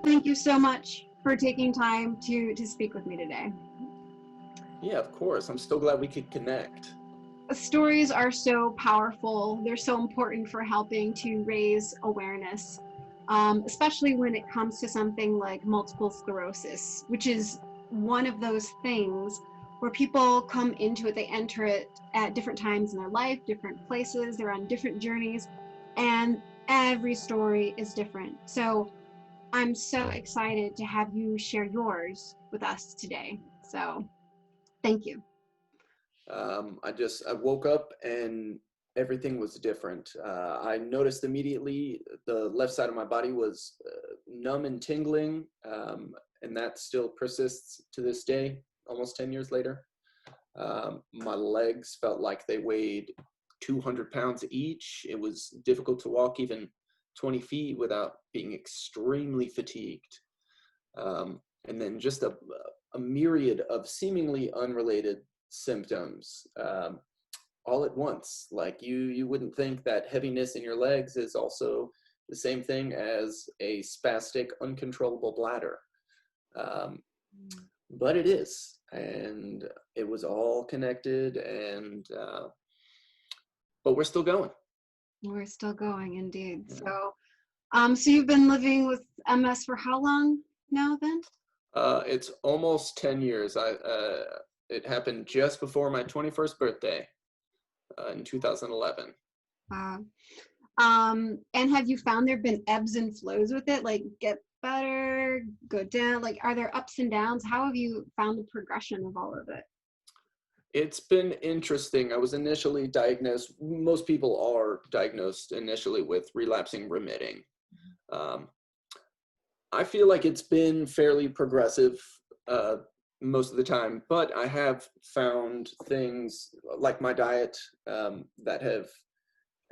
Thank you so much for taking time to speak with me today. Yeah, of course. I'm so glad we could connect. Stories are so powerful. They're so important for helping to raise awareness, especially when it comes to something like multiple sclerosis, which is one of those things where people come into it, they enter it at different times in their life, different places, they're on different journeys, and every story is different. So I'm so excited to have you share yours with us today. So thank you. I woke up and everything was different. I noticed immediately the left side of my body was numb and tingling, and that still persists to this day, almost 10 years later. My legs felt like they weighed 200 pounds each. It was difficult to walk even 20 feet without being extremely fatigued. And then just a myriad of seemingly unrelated symptoms all at once. Like you wouldn't think that heaviness in your legs is also the same thing as a spastic, uncontrollable bladder. But it is, and it was all connected, and but we're still going. We're still going, indeed. Yeah. So you've been living with MS for how long now then? It's almost 10 years. It happened just before my 21st birthday in 2011. Wow. And have you found there have been ebbs and flows with it? Like get better, go down? Like are there ups and downs? How have you found the progression of all of it? It's been interesting. I was initially diagnosed, most people are diagnosed initially with relapsing remitting. Um, I feel like it's been fairly progressive most of the time, but I have found things like my diet that have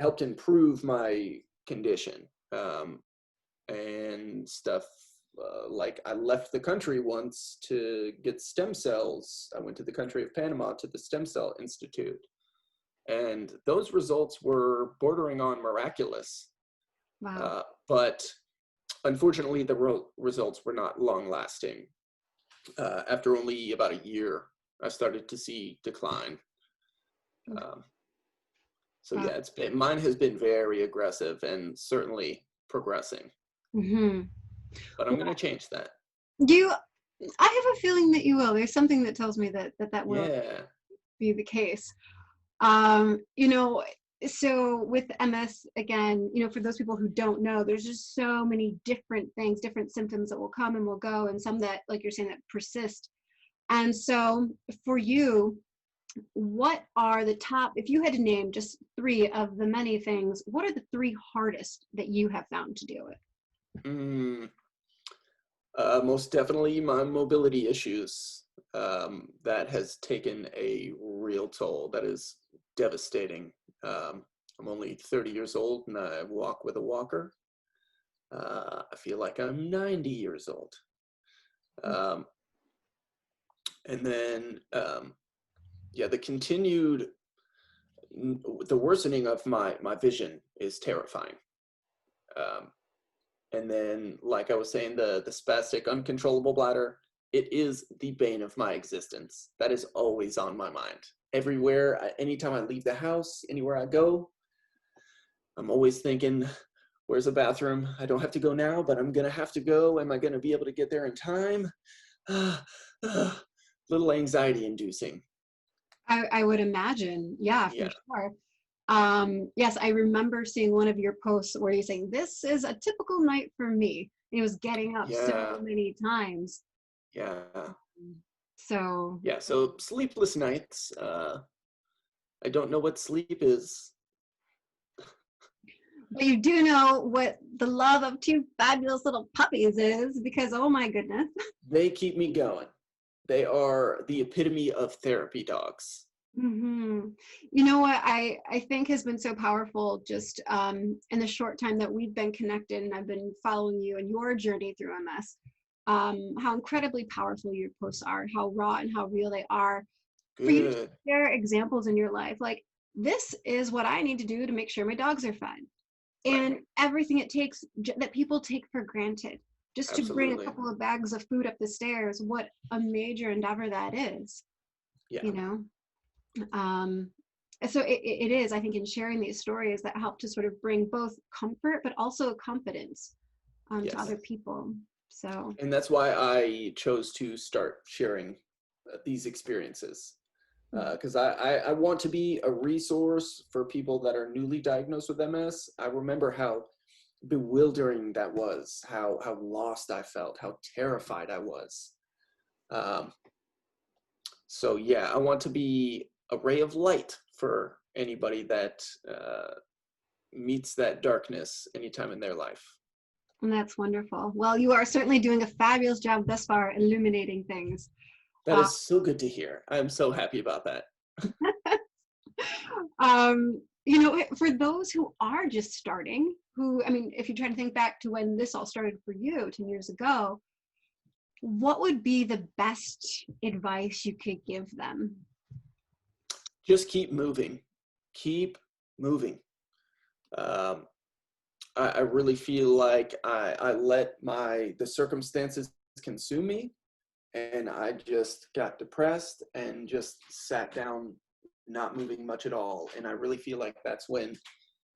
helped improve my condition, and stuff like I left the country once to get stem cells. I went to the country of Panama to the Stem Cell Institute, and those results were bordering on miraculous. Wow. But unfortunately, the results were not long lasting. After only about a year, I started to see decline. Um, so Wow. yeah, mine has been very aggressive and certainly progressing. Mm-hmm. But I'm going to change that. I have a feeling that you will. There's something that tells me that will Yeah. be the case. You know, so with MS, again, you know, for those people who don't know, there's just so many different things, different symptoms that will come and will go, and some that, like you're saying, that persist. And so for you, what are the top, if you had to name just three of the many things, what are the three hardest that you have found to deal with? Mm, most definitely my mobility issues. That has taken a real toll. That is devastating. I'm only 30 years old and I walk with a walker. I feel like I'm 90 years old. Um, and then, yeah, the worsening of my vision is terrifying. Um, and then, like I was saying, the spastic, uncontrollable bladder, it is the bane of my existence. That is always on my mind. Everywhere, anytime I leave the house, anywhere I go, I'm always thinking, where's a bathroom? I don't have to go now, but I'm going to have to go. Am I going to be able to get there in time? Little anxiety inducing. I would imagine, yeah, for Yeah. sure. Yes, I remember seeing one of your posts where you're saying, this is a typical night for me. And it was getting up Yeah. so many times. Yeah. So, Yeah. So sleepless nights. I don't know what sleep is. but you do know what the love of two fabulous little puppies is, because oh my goodness. They keep me going. They are the epitome of therapy dogs. Mm-hmm. You know what I think has been so powerful just in the short time that we've been connected and I've been following you and your journey through MS, how incredibly powerful your posts are, how raw and how real they are. For you to Good. share examples in your life, like this is what I need to do to make sure my dogs are fed, Right. and everything it takes that people take for granted. just to bring a Absolutely. couple of bags of food up the stairs, what a major endeavor that is, Yeah. you know? Um, so it is, I think, in sharing these stories that help to sort of bring both comfort, but also confidence to Yes. other people. So, And that's why I chose to start sharing these experiences. Because I want to be a resource for people that are newly diagnosed with MS. I remember how bewildering that was, how lost I felt, how terrified I was. Um, so yeah, I want to be a ray of light for anybody that meets that darkness anytime in their life. and that's wonderful. Well, you are certainly doing a fabulous job thus far illuminating things. That Uh, is so good to hear. I'm so happy about that. you know, for those who are just starting, who, I mean, if you try to think back to when this all started for you 10 years ago, what would be the best advice you could give them? Just keep moving. Keep moving. Um, I really feel like I let the circumstances consume me, and I just got depressed and just sat down, not moving much at all. And I really feel like that's when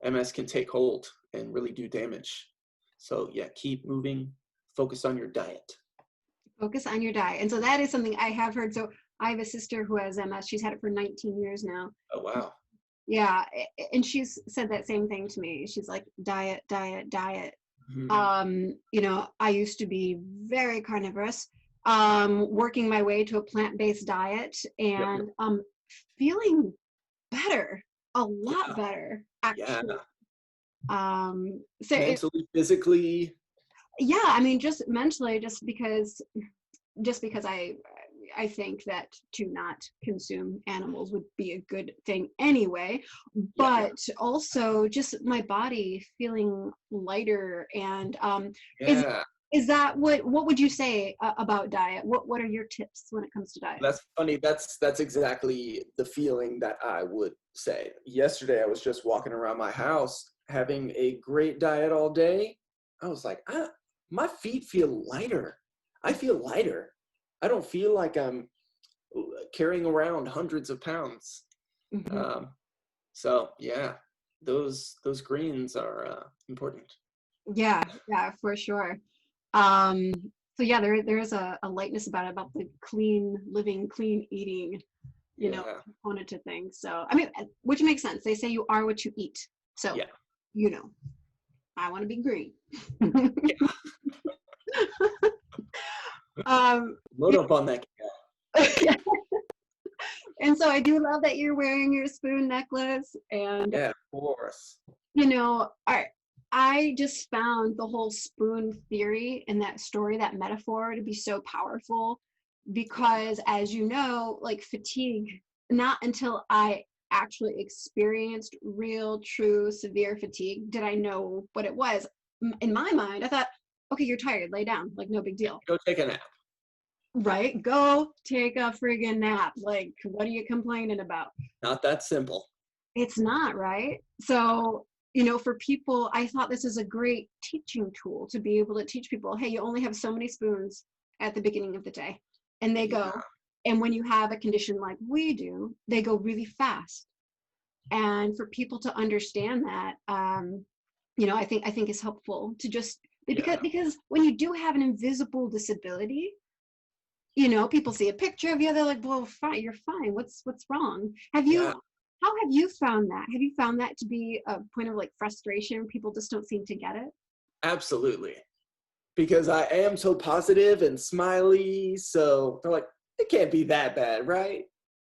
MS can take hold and really do damage. So yeah, keep moving, focus on your diet. Focus on your diet. And so that is something I have heard. So I have a sister who has MS. She's had it for 19 years now. Oh, wow. Yeah. And she's said that same thing to me. She's like, diet, diet, diet. Mhm. You know, I used to be very carnivorous, working my way to a plant-based diet Yep. and feeling better, a lot Yeah. better, Yeah. actually. So it, Mentally, physically. yeah, I mean, just mentally, just because I think that to not consume animals would be a good thing anyway, Yeah. but also just my body feeling lighter. And is Yeah. is that what would you say about diet? What are your tips when it comes to diet? That's funny. That's exactly the feeling that I would say. Yesterday, I was just walking around my house having a great diet all day. I was like, my feet feel lighter. I feel lighter. I don't feel like I'm carrying around hundreds of pounds. Hmm. Um, so yeah, those greens are important. Yeah, yeah, for sure. Um, so yeah, there's a lightness about the clean living, clean eating, you know, Yeah. component to things. So I mean, which makes sense. They say you are what you eat. So, Yeah. you know, I want to be green. Yeah. um, Load up on that. yeah. And so I do love that you're wearing your spoon necklace. And Yeah, of course. you know, I just found the whole spoon theory and that story, that metaphor, to be so powerful because, as you know, like fatigue, not until I actually experienced real, true, severe fatigue did I know what it was. In my mind, I thought, okay, you're tired, lay down, like no big deal. Go take a nap. Right? Go take a friggin' nap. Like, what are you complaining about? Not that simple. It's not, right? So, you know, for people, I thought this is a great teaching tool to be able to teach people, hey, you only have so many spoons at the beginning of the day. And they Yeah. go, and when you have a condition like we do, they go really fast. And for people to understand that, you know, I think is helpful to just Yeah. because when you do have an invisible disability, you know, people see a picture of you, they're like, well, fine, you're fine. What's wrong? Yeah. How have you found that? Have you found that to be a point of like frustration? People just don't seem to get it? Absolutely. Because I am so positive and smiley, so they're like, it can't be that bad, right?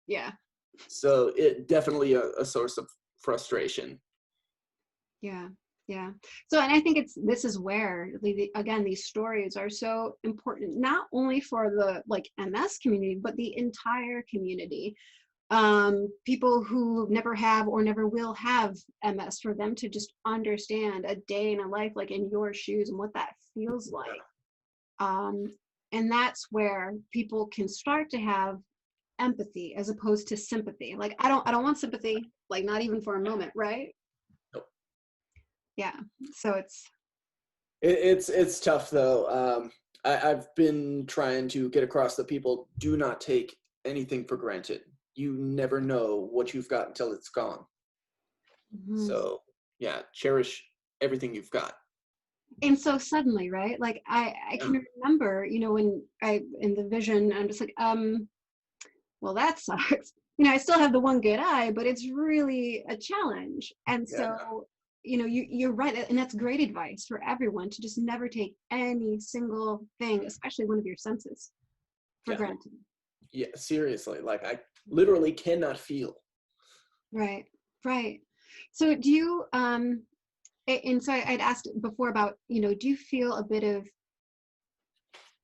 Yeah. So it definitely a source of frustration. Yeah. Yeah. So, and I think this is where, again, these stories are so important, not only for the like MS community, but the entire community. People who never have or never will have MS, for them to just understand a day in a life, like in your shoes, and what that feels like. Um, and that's where people can start to have empathy as opposed to sympathy. Like, I don't want sympathy, like not even for a moment, right? Nope. Yeah. So It's tough though. I've been trying to get across that people do not take anything for granted. You never know what you've got until it's gone. Mhm. So yeah, cherish everything you've got. And so suddenly, right? Like I Yeah, can remember, when I in the vision, I'm just like, well, that sucks. I still have the one good eye, but it's really a challenge. And yeah, so, you're right, and that's great advice for everyone to just never take any single thing, especially one of your senses, for yeah, granted. yeah. Seriously, like I literally cannot feel. Right, right. So do you and so I'd asked before about, do you feel a bit of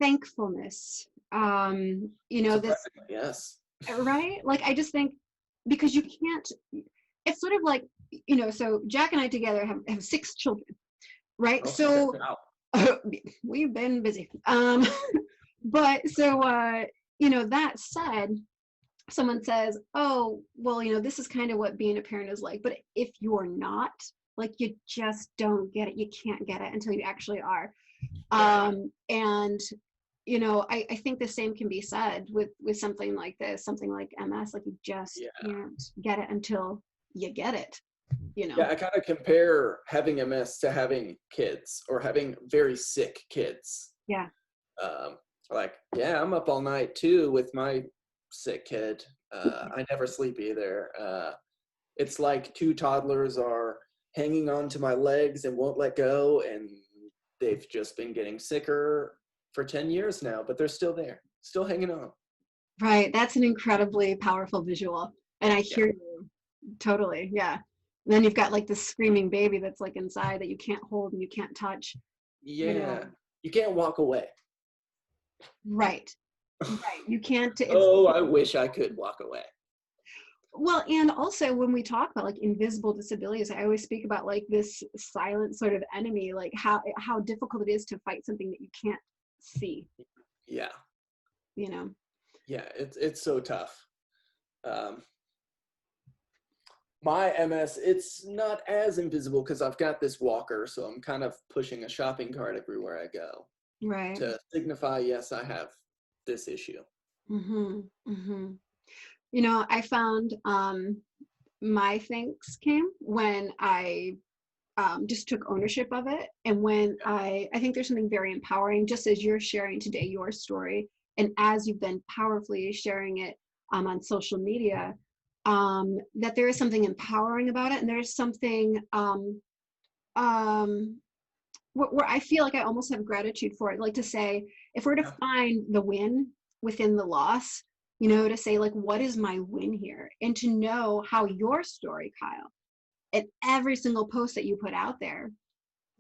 thankfulness? This Surprisingly, yes. right? Like I just think because you can't it's sort of like, so Jack and I together have 6 children, right? Okay. So Wow. we've been busy. But so that said, someone says, oh, well, this is kind of what being a parent is like. But if you're not, like, you just don't get it. You can't get it until you actually are. Right. And I think the same can be said with something like this, something like MS. Like, you just Yeah. can't get it until you get it. Yeah, I kind of compare having MS to having kids or having very sick kids. Yeah. Um, like, yeah, I'm up all night too with my sick kid. I never sleep either. It's like 2 toddlers are hanging on to my legs and won't let go, and they've just been getting sicker for 10 years now, but they're still there, still hanging on. Right. That's an incredibly powerful visual. And I Yeah. hear you totally. Yeah. And then you've got like this screaming baby that's like inside that you can't hold and you can't touch, you Yeah. know. You can't walk away. Right. Right. You can't, it's, Oh, I wish I could walk away. well, and also when we talk about like invisible disabilities, I always speak about like this silent sort of enemy, like how difficult it is to fight something that you can't see, Yeah. you know. Yeah, it's so tough. Um, my MS, it's not as invisible because I've got this walker, so I'm kind of pushing a shopping cart everywhere I go Right. to signify, yes, I have this issue. Mm-hmm. Mm-hmm. I found my thanks came when I just took ownership of it. And when I think there's something very empowering, just as you're sharing today your story, and as you've been powerfully sharing it on social media, that there is something empowering about it. And there's something um, where I feel like I almost have gratitude for it. Like to say, if we're to Yeah. find the win within the loss, to say, like, what is my win here? And to know how your story, Kyle, and every single post that you put out there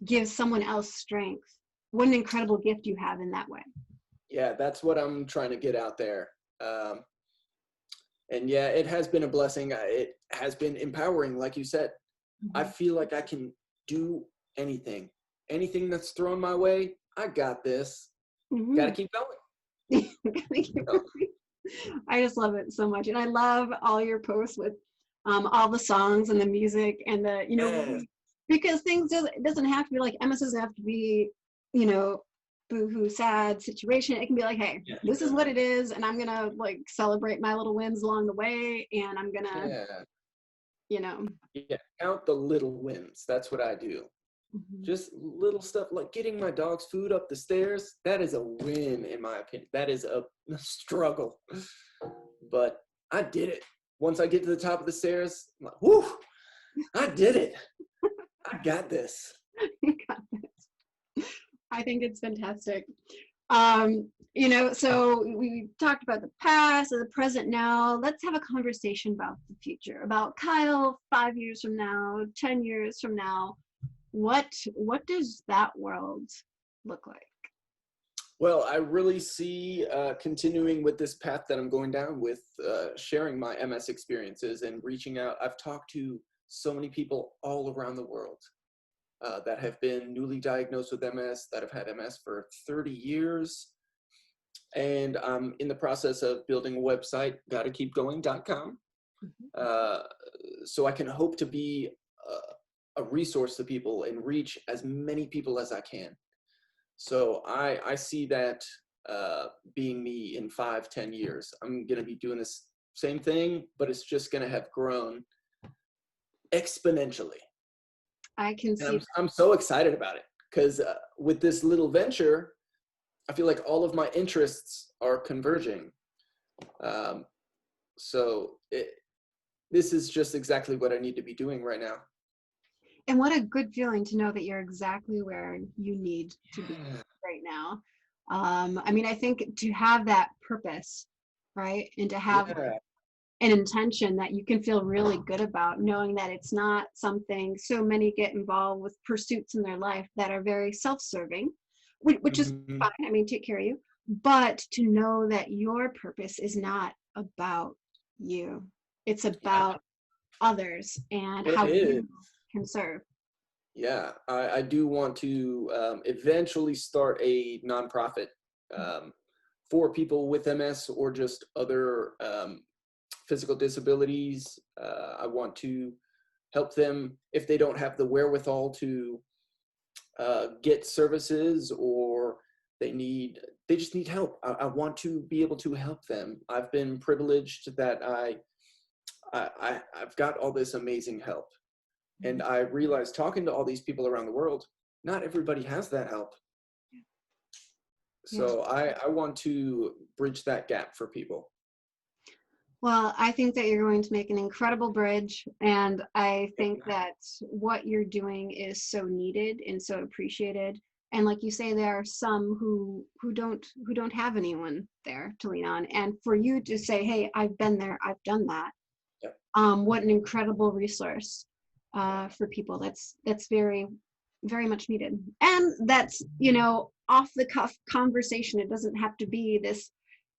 gives someone else strength. What an incredible gift you have in that way. Yeah, that's what I'm trying to get out there. And yeah, it has been a blessing. It has been empowering, like you said. I Mm-hmm. feel like I can do anything. Anything that's thrown my way, I got this. Got to Mm-hmm. keep going. Thank you. So, I just love it so much. And I love all your posts with all the songs and the music and the, yes, because things it doesn't have to be like, MS doesn't have to be, you know, boo-hoo sad situation. It can be like, hey, yeah, this is what it is, and I'm gonna like celebrate my little wins along the way, and I'm gonna, yeah, you know. yeah. Count the little wins. That's what I do. Mhm. Just little stuff like getting my dog's food up the stairs. That is a win, in my opinion. That is a struggle, but I did it. Once I get to the top of the stairs, I'm like, whoo, I did it. I got this. You got this. I think it's fantastic. So we talked about the past and the present now. Let's have a conversation about the future, about Kyle 5 years from now, 10 years from now. What does that world look like? Well, I really see continuing with this path that I'm going down with sharing my MS experiences and reaching out. I've talked to so many people all around the world that have been newly diagnosed with MS, that have had MS for 30 years. And I'm in the process of building a website, gottakeepgoing.com, Mhm. uh, so I can hope to be a resource to people and reach as many people as I can. So I see that being me in 5, 10 years. I'm gonna be doing this same thing, but it's just gonna have grown exponentially. I can And see. I'm so excited about it because with this little venture, I feel like all of my interests are converging. Um, so this is just exactly what I need to be doing right now. And what a good feeling to know that you're exactly where you need to be right now. I mean, I think to have that purpose, right? And to have Yeah. an intention that you can feel really good about, knowing that it's not something. So many get involved with pursuits in their life that are very self-serving, which is Mhm. fine. I mean, take care of you. But to know that your purpose is not about you, it's Yeah, about others and it how is. you can serve. Yeah, I do want to eventually start a nonprofit um, for people with MS or just other physical disabilities. I want to help them if they don't have the wherewithal to get services, or they just need help. I want to be able to help them. I've been privileged that I've got all this amazing help. And I realized talking to all these people around the world, not everybody has that help. Yeah. So I want to bridge that gap for people. Well, I think that you're going to make an incredible bridge, and I think that what you're doing is so needed and so appreciated. And like you say, there are some who don't have anyone there to lean on. And for you to say, "Hey, I've been there, I've done that," Yep. what an incredible resource for people. That's very, very much needed. And that's off the cuff conversation. It doesn't have to be this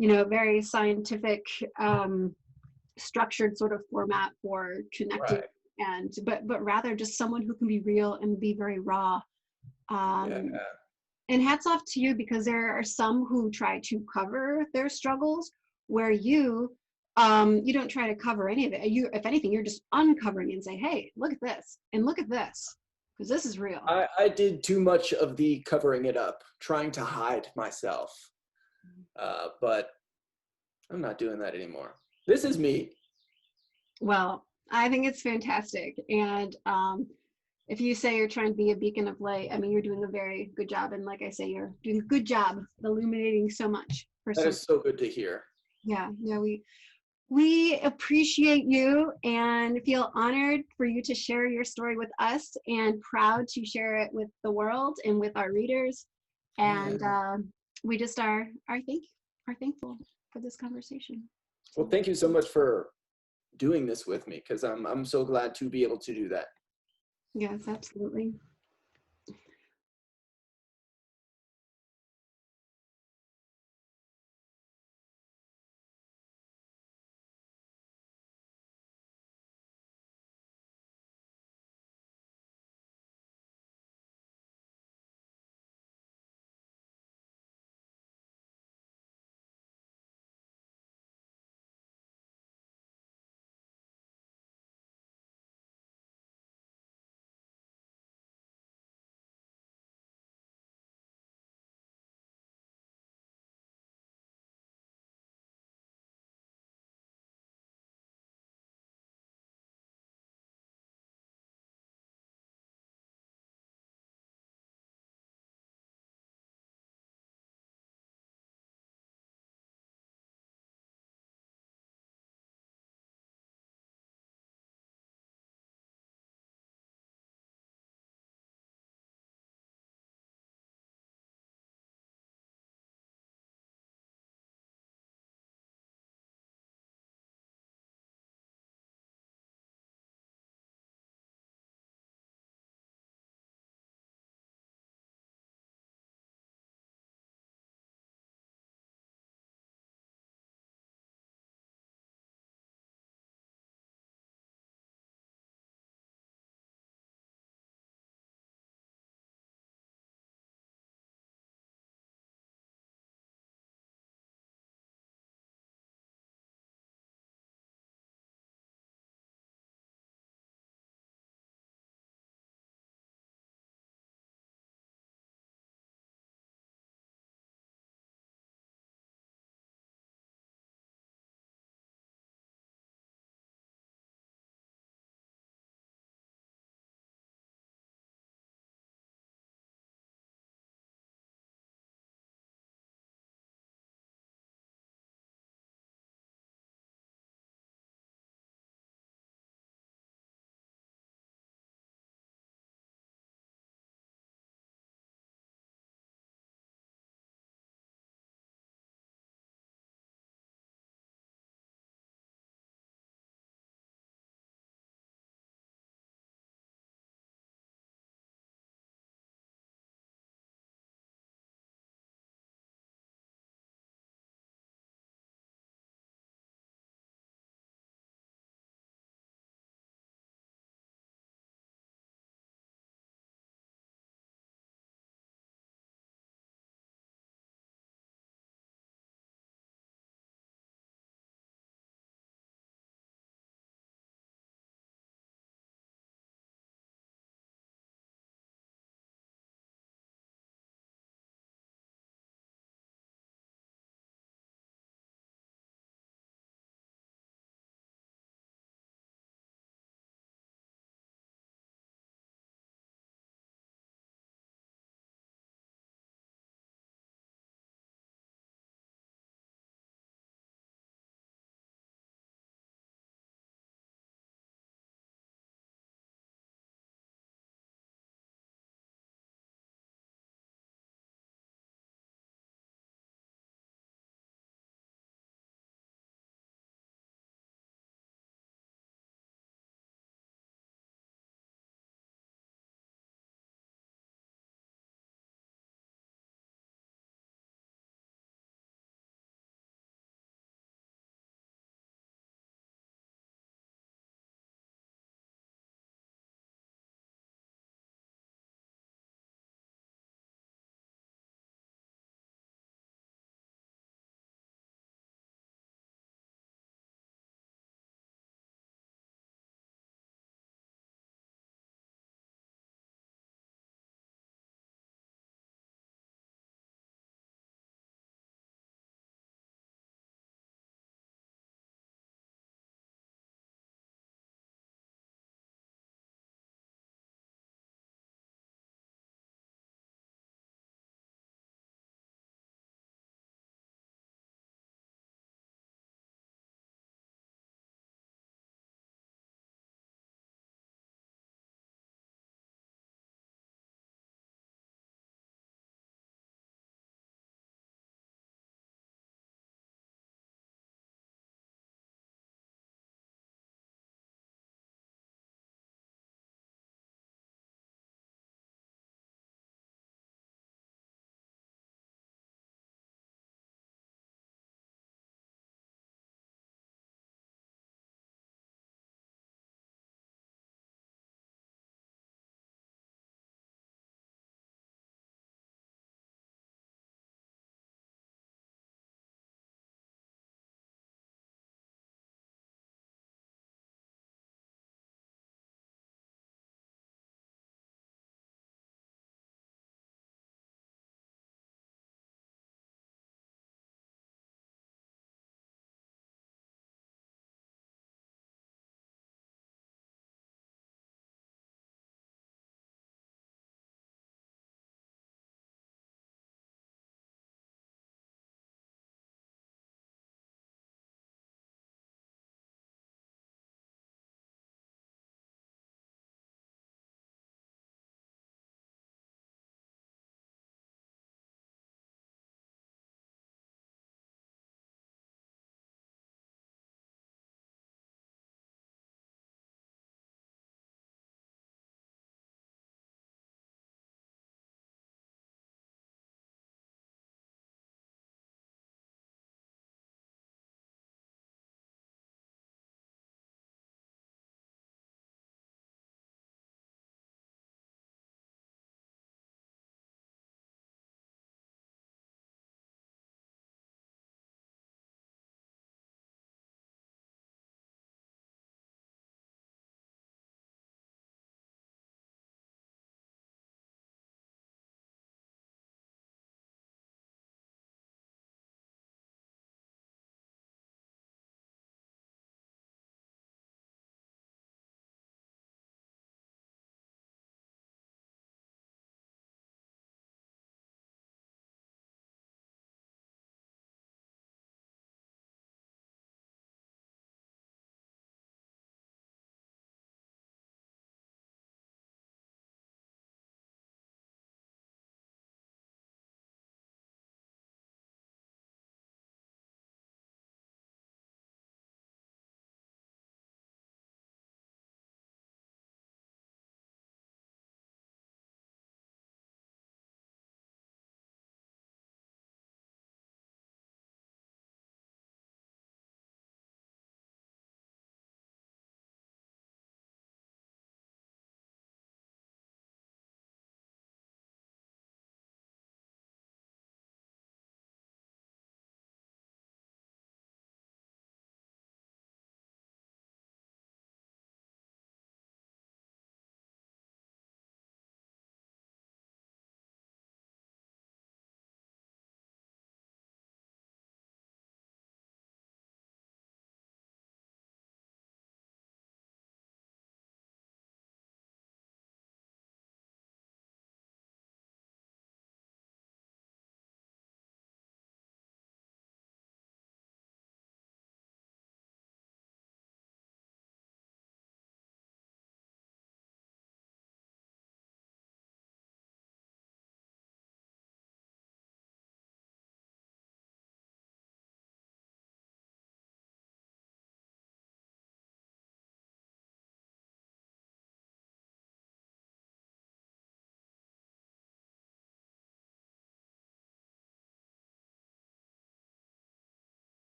very scientific structured sort of format for connecting, Right. and but rather just someone who can be real and be very raw. Yeah. um, and hats off to you, because there are some who try to cover their struggles, where you don't try to cover any of it. You, if anything, you're just uncovering and say, hey, look at this and look at this, because this is real. I did too much of the covering it up, trying to hide myself. But I'm not doing that anymore. This is me. Well, I think it's fantastic. And if you say you're trying to be a beacon of light, I mean, you're doing a very good job. And like I say, you're doing a good job illuminating so much for That so. is so good to hear. Yeah, we appreciate you and feel honored for you to share your story with us, and proud to share it with the world and with our readers. And Yeah. we just are thankful for this conversation. Well, So, thank you so much for doing this with me, because I'm so glad to be able to do that. yes, absolutely.